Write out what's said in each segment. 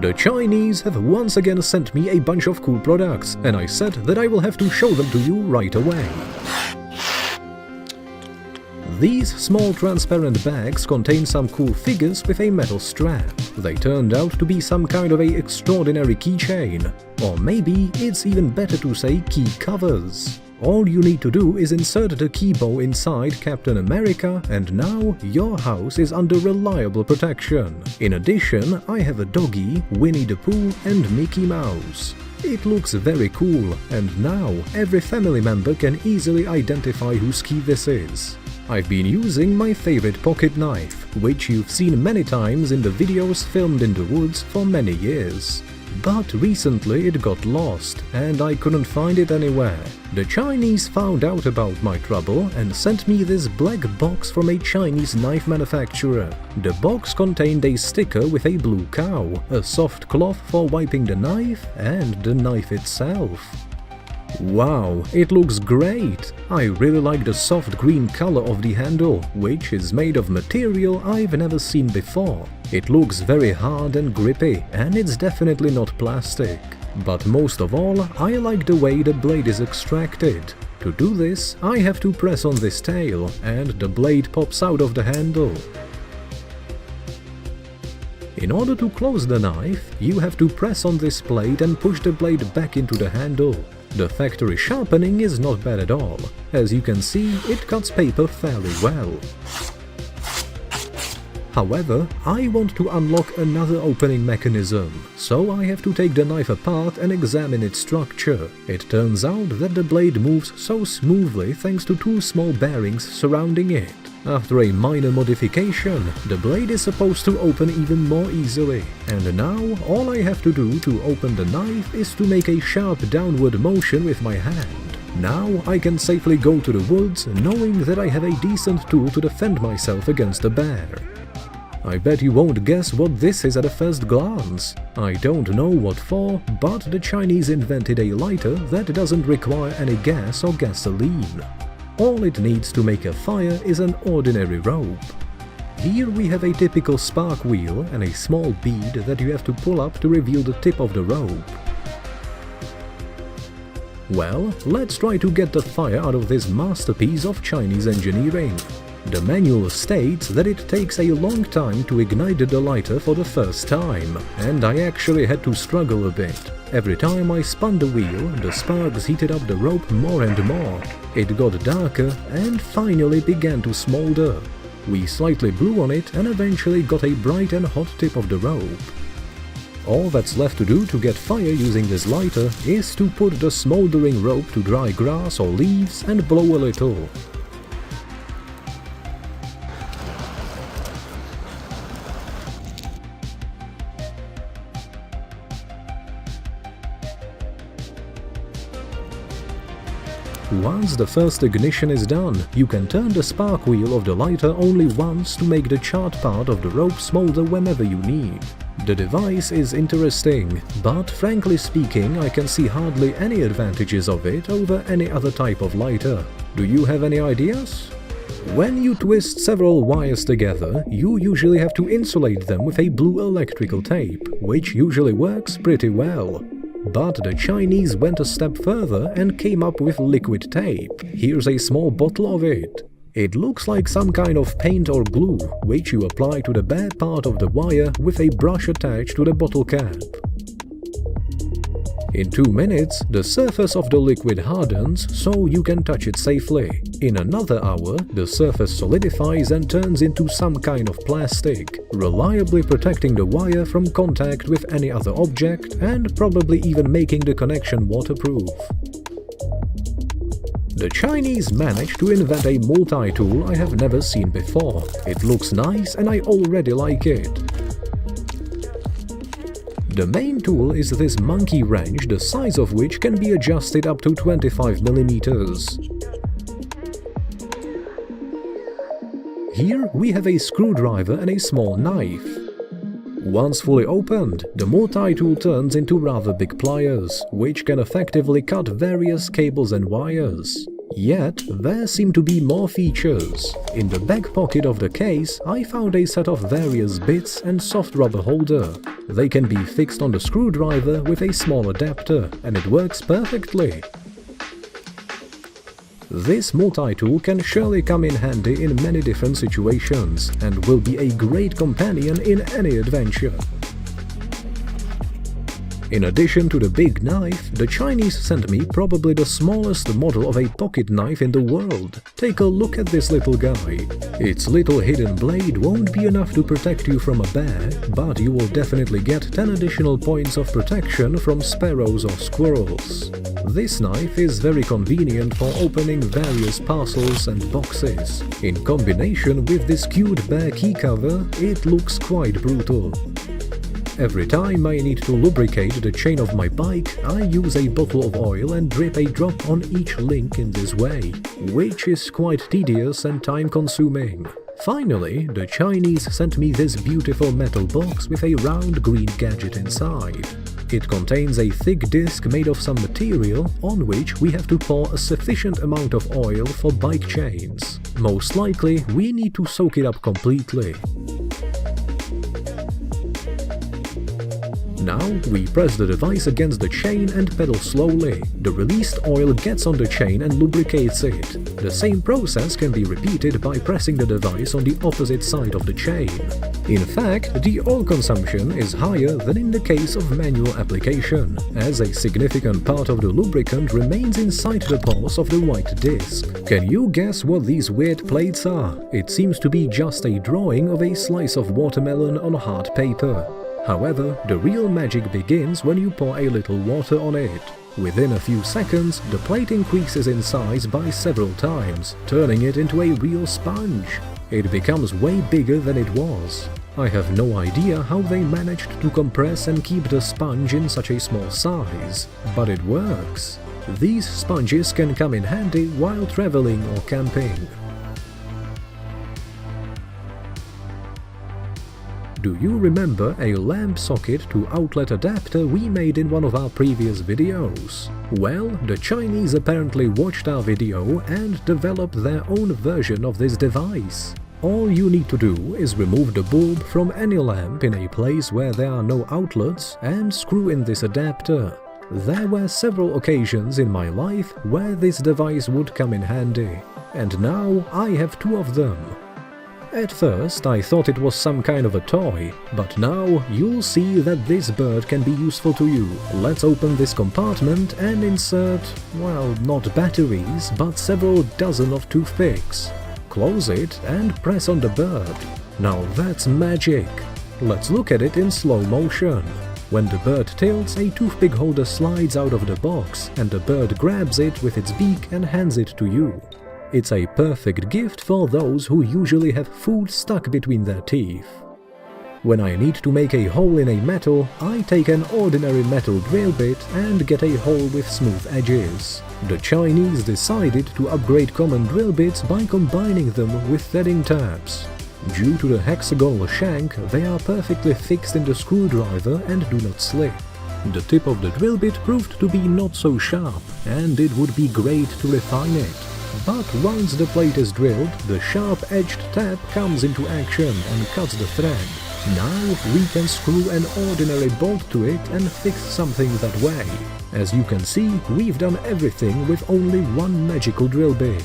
The Chinese have once again sent me a bunch of cool products, and I said that I will have to show them to you right away. These small transparent bags contain some cool figures with a metal strap. They turned out to be some kind of a extraordinary keychain. Or maybe it's even better to say key covers. All you need to do is insert the key bow inside Captain America, and now your house is under reliable protection. In addition, I have a doggy, Winnie the Pooh and Mickey Mouse. It looks very cool, and now every family member can easily identify whose key this is. I've been using my favorite pocket knife, which you've seen many times in the videos filmed in the woods for many years. But recently it got lost, and I couldn't find it anywhere. The Chinese found out about my trouble and sent me this black box from a Chinese knife manufacturer. The box contained a sticker with a blue cow, a soft cloth for wiping the knife, and the knife itself. Wow, it looks great! I really like the soft green color of the handle, which is made of material I've never seen before. It looks very hard and grippy, and it's definitely not plastic. But most of all, I like the way the blade is extracted. To do this, I have to press on this tail, and the blade pops out of the handle. In order to close the knife, you have to press on this plate and push the blade back into the handle. The factory sharpening is not bad at all. As you can see, it cuts paper fairly well. However, I want to unlock another opening mechanism, so I have to take the knife apart and examine its structure. It turns out that the blade moves so smoothly thanks to two small bearings surrounding it. After a minor modification, the blade is supposed to open even more easily, and now all I have to do to open the knife is to make a sharp downward motion with my hand. Now I can safely go to the woods knowing that I have a decent tool to defend myself against a bear. I bet you won't guess what this is at a first glance. I don't know what for, but the Chinese invented a lighter that doesn't require any gas or gasoline. All it needs to make a fire is an ordinary rope. Here we have a typical spark wheel and a small bead that you have to pull up to reveal the tip of the rope. Well, let's try to get the fire out of this masterpiece of Chinese engineering. The manual states that it takes a long time to ignite the lighter for the first time, and I actually had to struggle a bit. Every time I spun the wheel, the sparks heated up the rope more and more. It got darker and finally began to smolder. We slightly blew on it and eventually got a bright and hot tip of the rope. All that's left to do to get fire using this lighter is to put the smoldering rope to dry grass or leaves and blow a little. Once the first ignition is done, you can turn the spark wheel of the lighter only once to make the charred part of the rope smolder whenever you need. The device is interesting, but frankly speaking, I can see hardly any advantages of it over any other type of lighter. Do you have any ideas? When you twist several wires together, you usually have to insulate them with a blue electrical tape, which usually works pretty well. But the Chinese went a step further and came up with liquid tape. Here's a small bottle of it. It looks like some kind of paint or glue, which you apply to the bare part of the wire with a brush attached to the bottle cap. In 2 minutes, the surface of the liquid hardens so you can touch it safely. In another hour, the surface solidifies and turns into some kind of plastic, reliably protecting the wire from contact with any other object and probably even making the connection waterproof. The Chinese managed to invent a multi-tool I have never seen before. It looks nice and I already like it. The main tool is this monkey wrench, the size of which can be adjusted up to 25 mm. Here we have a screwdriver and a small knife. Once fully opened, the multi-tool turns into rather big pliers, which can effectively cut various cables and wires. Yet, there seem to be more features. In the back pocket of the case, I found a set of various bits and soft rubber holder. They can be fixed on the screwdriver with a small adapter, and it works perfectly. This multi-tool can surely come in handy in many different situations, and will be a great companion in any adventure. In addition to the big knife, the Chinese sent me probably the smallest model of a pocket knife in the world. Take a look at this little guy. Its little hidden blade won't be enough to protect you from a bear, but you will definitely get 10 additional points of protection from sparrows or squirrels. This knife is very convenient for opening various parcels and boxes. In combination with this cute bear key cover, it looks quite brutal. Every time I need to lubricate the chain of my bike, I use a bottle of oil and drip a drop on each link in this way, which is quite tedious and time-consuming. Finally, the Chinese sent me this beautiful metal box with a round green gadget inside. It contains a thick disc made of some material on which we have to pour a sufficient amount of oil for bike chains. Most likely, we need to soak it up completely. Now, we press the device against the chain and pedal slowly. The released oil gets on the chain and lubricates it. The same process can be repeated by pressing the device on the opposite side of the chain. In fact, the oil consumption is higher than in the case of manual application, as a significant part of the lubricant remains inside the pores of the white disc. Can you guess what these weird plates are? It seems to be just a drawing of a slice of watermelon on hard paper. However, the real magic begins when you pour a little water on it. Within a few seconds, the plate increases in size by several times, turning it into a real sponge. It becomes way bigger than it was. I have no idea how they managed to compress and keep the sponge in such a small size, but it works. These sponges can come in handy while traveling or camping. Do you remember a lamp socket to outlet adapter we made in one of our previous videos? Well, the Chinese apparently watched our video and developed their own version of this device. All you need to do is remove the bulb from any lamp in a place where there are no outlets and screw in this adapter. There were several occasions in my life where this device would come in handy, and now I have two of them. At first I thought it was some kind of a toy, but now you'll see that this bird can be useful to you. Let's open this compartment and insert, well, not batteries, but several dozen of toothpicks. Close it and press on the bird. Now that's magic. Let's look at it in slow motion. When the bird tilts, a toothpick holder slides out of the box and the bird grabs it with its beak and hands it to you. It's a perfect gift for those who usually have food stuck between their teeth. When I need to make a hole in a metal, I take an ordinary metal drill bit and get a hole with smooth edges. The Chinese decided to upgrade common drill bits by combining them with threading tabs. Due to the hexagonal shank, they are perfectly fixed in the screwdriver and do not slip. The tip of the drill bit proved to be not so sharp, and it would be great to refine it. But once the plate is drilled, the sharp-edged tab comes into action and cuts the thread. Now we can screw an ordinary bolt to it and fix something that way. As you can see, we've done everything with only one magical drill bit.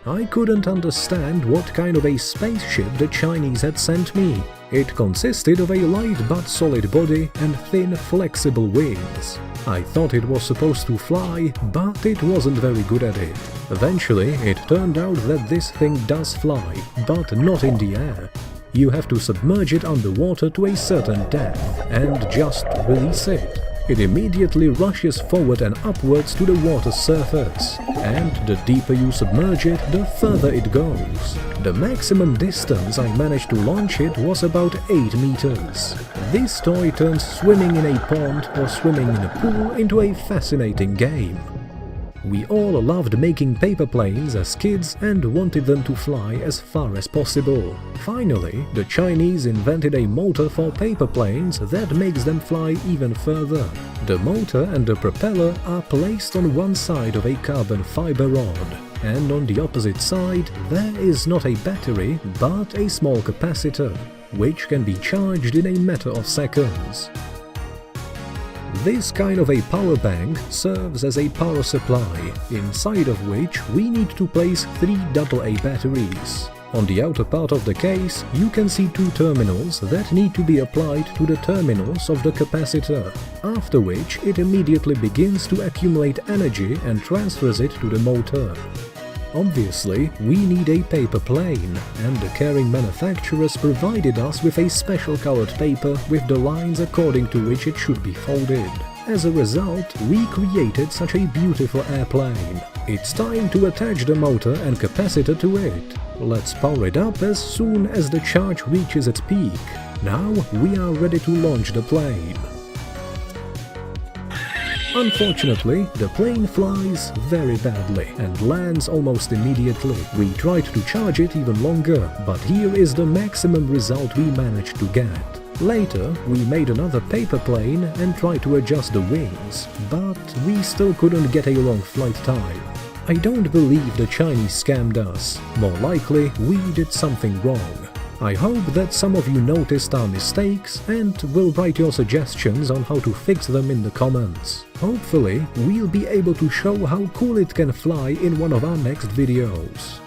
I couldn't understand what kind of a spaceship the Chinese had sent me. It consisted of a light but solid body and thin, flexible wings. I thought it was supposed to fly, but it wasn't very good at it. Eventually, it turned out that this thing does fly, but not in the air. You have to submerge it underwater to a certain depth and just release it. It immediately rushes forward and upwards to the water's surface, and the deeper you submerge it, the further it goes. The maximum distance I managed to launch it was about 8 meters. This toy turns swimming in a pond or swimming in a pool into a fascinating game. We all loved making paper planes as kids and wanted them to fly as far as possible. Finally, the Chinese invented a motor for paper planes that makes them fly even further. The motor and the propeller are placed on one side of a carbon fiber rod, and on the opposite side there is not a battery but a small capacitor, which can be charged in a matter of seconds. This kind of a power bank serves as a power supply, inside of which we need to place 3 AA batteries. On the outer part of the case, you can see 2 terminals that need to be applied to the terminals of the capacitor, after which it immediately begins to accumulate energy and transfers it to the motor. Obviously, we need a paper plane, and the caring manufacturers provided us with a special colored paper with the lines according to which it should be folded. As a result, we created such a beautiful airplane. It's time to attach the motor and capacitor to it. Let's power it up as soon as the charge reaches its peak. Now we are ready to launch the plane. Unfortunately, the plane flies very badly and lands almost immediately. We tried to charge it even longer, but here is the maximum result we managed to get. Later, we made another paper plane and tried to adjust the wings, but we still couldn't get a long flight time. I don't believe the Chinese scammed us. More likely, we did something wrong. I hope that some of you noticed our mistakes and will write your suggestions on how to fix them in the comments. Hopefully, we'll be able to show how cool it can fly in one of our next videos.